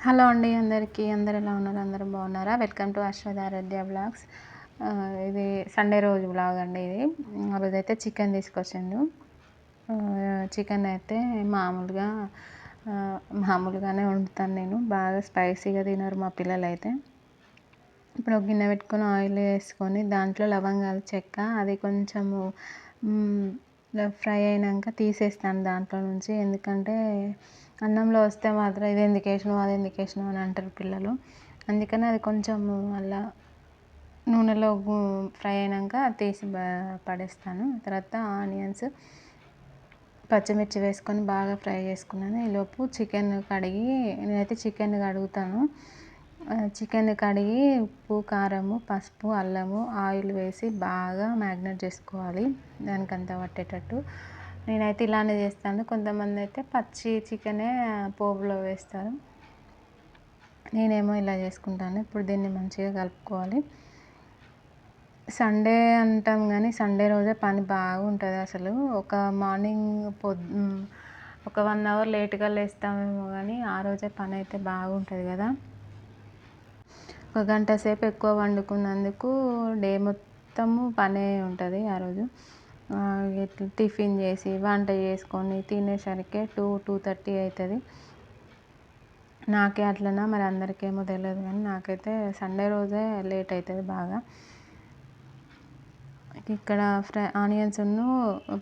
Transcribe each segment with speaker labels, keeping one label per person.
Speaker 1: Hello అండి అందరికీ. అందరూ ఎలా ఉన్నారు? అందరూ బాగున్నారా? Welcome to Ashwadharadhya vlogs. ఇది సండే రోజు వ్లాగ్ అండి ఇది. ఆ రోజైతే చికెన్ తీసుకొచ్చిండు. చికెన్ అయితే మామూలుగానే వండుతాను నేను. బాగా స్పైసీగా తినరు మా పిల్లలైతే. ఇప్పుడు ఒక గిన్నె పెట్టుకొని ఆయిల్ వేసుకొని దాంట్లో లవంగాలు, చెక్క అది కొంచెము ఫ్రై అయినాక తీసేస్తాను దాంట్లో నుంచి. ఎందుకంటే అన్నంలో వస్తే మాత్రం ఇది ఎందుకు వేసినావు, అది ఎందుకు వేసినావు అని అంటారు పిల్లలు. అందుకని అది కొంచెం అలా నూనెలో ఫ్రై అయినాక తీసి పడేస్తాను. తర్వాత ఆనియన్స్, పచ్చిమిర్చి వేసుకొని బాగా ఫ్రై చేసుకున్నాను. ఈలోపు చికెన్ కడిగి నేనైతే చికెన్ కడుగుతాను. చికెన్ కడిగి ఉప్పు, కారము, పసుపు, అల్లము, ఆయిల్ వేసి బాగా మ్యాగ్నేట్ చేసుకోవాలి దానికంతా పట్టేటట్టు. నేనైతే ఇలానే చేస్తాను. కొంతమంది అయితే పచ్చి చికెనే పోపులో వేస్తారు. నేనేమో ఇలా చేసుకుంటాను. ఇప్పుడు దీన్ని మంచిగా కలుపుకోవాలి. సండే అంటాం కానీ సండే రోజే పని బాగుంటుంది అసలు. మార్నింగ్ ఒక 1 అవర్ లేట్గా లేస్తామేమో కానీ ఆ రోజే పని అయితే బాగుంటుంది కదా. ఒక గంట సేపు ఎక్కువ వండుకున్నందుకు డే మొత్తము పనే ఉంటుంది ఆ రోజు. టిఫిన్ చేసి వంట చేసుకొని తినేసరికి 2:30 అవుతుంది. నాకే అట్లనా మరి అందరికేమో తెలియదు కానీ నాకైతే సండే రోజే లేట్ అవుతుంది బాగా. ఇక్కడ ఆనియన్స్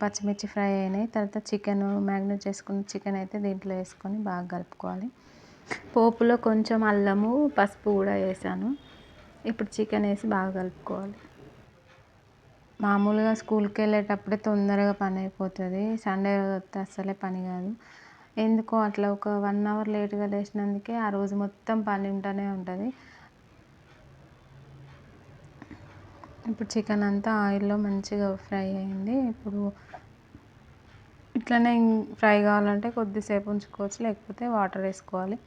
Speaker 1: పచ్చిమిర్చి ఫ్రై అయినాయి. తర్వాత చికెన్ మ్యాగ్నేట్ చేసుకున్న చికెన్ అయితే దీంట్లో వేసుకొని బాగా కలుపుకోవాలి. పోపులో కొంచెం అల్లము, పసుపు కూడా వేసాను. ఇప్పుడు చికెన్ వేసి బాగా కలుపుకోవాలి. మామూలుగా స్కూల్కి వెళ్ళేటప్పుడే తొందరగా పని అయిపోతుంది. సండే రోజు వస్తే అస్సలే పని కాదు. ఎందుకో అట్లా ఒక 1 అవర్ లేట్గా లేచినందుకే ఆ రోజు మొత్తం పని ఉంటూనే ఉంటుంది. ఇప్పుడు చికెన్ అంతా ఆయిల్లో మంచిగా ఫ్రై అయింది. ఇప్పుడు ఇట్లనే ఫ్రై కావాలంటే కొద్దిసేపు ఉంచుకోవచ్చు, లేకపోతే వాటర్ వేసుకోవాలి.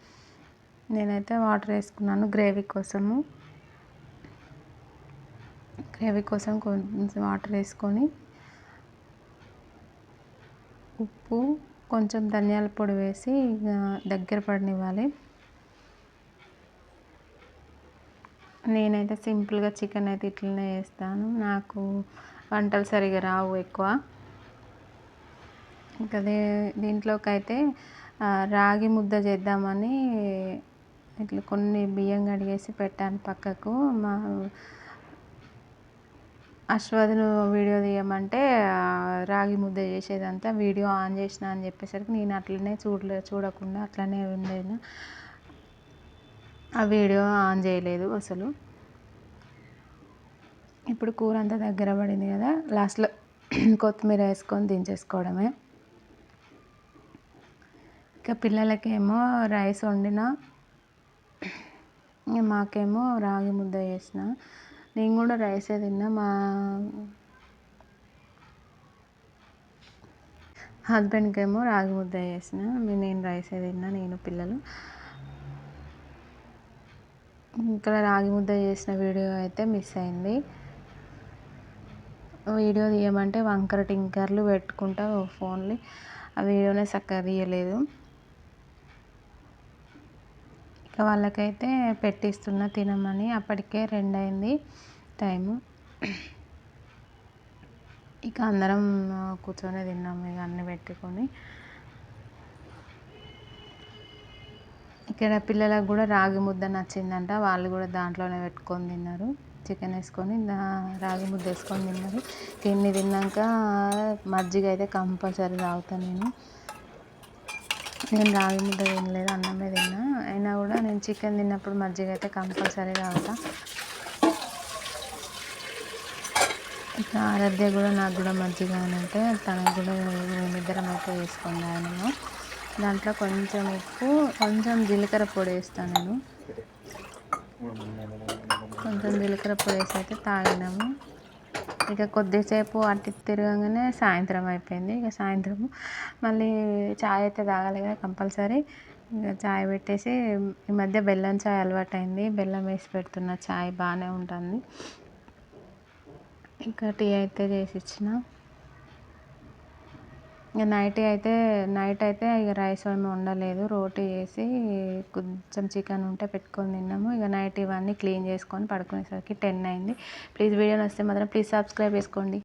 Speaker 1: నేనైతే వాటర్ వేసుకున్నాను గ్రేవీ కోసం కొంచెం వాటర్ వేసుకొని ఉప్పు, కొంచెం ధనియాల పొడి వేసి దగ్గర పడనివ్వాలి. నేనైతే సింపుల్గా చికెన్ అయితే ఇట్లనే చేస్తాను. నాకు వంటలు సరిగా రావు ఎక్కువ. ఇంకా దీంట్లోకి అయితే రాగి ముద్ద చేద్దామని ఇట్లా కొన్ని బియ్యం కడిగేసి పెట్టాను పక్కకు. అశ్వథ్ను వీడియో తీయమంటే రాగి ముద్ద చేసేదంతా వీడియో ఆన్ చేసిన అని చెప్పేసరికి నేను అట్లనే చూడకుండా అట్లనే ఉండేను. ఆ వీడియో ఆన్ చేయలేదు అసలు. ఇప్పుడు కూర అంతా దగ్గర పడింది కదా, లాస్ట్లో కొత్తిమీర వేసుకొని దించేసుకోవడమే. ఇక పిల్లలకేమో రైస్ వండిన, మాకేమో రాగి ముద్ద చేసిన. నేను కూడా రైసే తిన్నా. మా హస్బెండ్కి ఏమో రాగి ముద్ద చేసిన. నేను రైసే తిన్నా, నేను పిల్లలు. ఇక్కడ రాగి ముద్ద చేసిన వీడియో అయితే మిస్ అయింది. వీడియో తీయమంటే వంకర టింకర్లు పెట్టుకుంటా ఫోన్లు. ఆ వీడియోనే చక్కగా తీయలేదు. ఇక వాళ్ళకైతే పెట్టిస్తున్నా తినమని. అప్పటికే 2 అయింది టైము. ఇక అందరం కూర్చొని తిన్నాము ఇక అన్నీ పెట్టుకొని. ఇక్కడ పిల్లలకు కూడా రాగి ముద్ద నచ్చిందంట. వాళ్ళు కూడా దాంట్లోనే పెట్టుకొని తిన్నారు. చికెన్ వేసుకొని రాగి ముద్ద వేసుకొని తిన్నారు. తిని తిన్నాక మజ్జిగ అయితే కంపల్సరీ తాగుతాను నేను రాగి ముద్ద తినలేదు, అన్నమే తిన్నా. అయినా కూడా నేను చికెన్ తిన్నప్పుడు మజ్జిగ అయితే కంపల్సరీ తాగుతా. ఇక ఆరాధ్య కూడా నాకు కూడా మజ్జిగ అని అంటే తనకు కూడా మేమిద్దరం అయితే వేసుకొని తాగినాము. దాంట్లో కొంచెం ఉప్పు, కొంచెం జీలకర్ర పొడి వేస్తాను నేను. కొంచెం జీలకర్ర పొడి వేసి అయితే తాగినాము. ఇక కొద్దిసేపు అటు తిరగగానే సాయంత్రం అయిపోయింది. ఇక సాయంత్రం మళ్ళీ చాయ్ అయితే తాగాలి కదా కంపల్సరీ. ఇక చాయ్ పెట్టేసి ఈ మధ్య బెల్లం చాయ్ అలవాటు అయింది. బెల్లం వేసి పెడుతున్న చాయ్ బాగానే ఉంటుంది. ఇంకా టీ అయితే చేసి ఇచ్చిన. ఇక నైట్ అయితే ఇక రైస్ ఏమి వండలేదు, రోటీ చేసి కొంచెం చికెన్ ఉంటే పెట్టుకొని తిన్నాము. ఇక నైట్ ఇవన్నీ క్లీన్ చేసుకొని పడుకునేసరికి 10 అయింది. ప్లీజ్ వీడియో నచ్చితే మాత్రం ప్లీజ్ సబ్స్క్రైబ్ చేసుకోండి.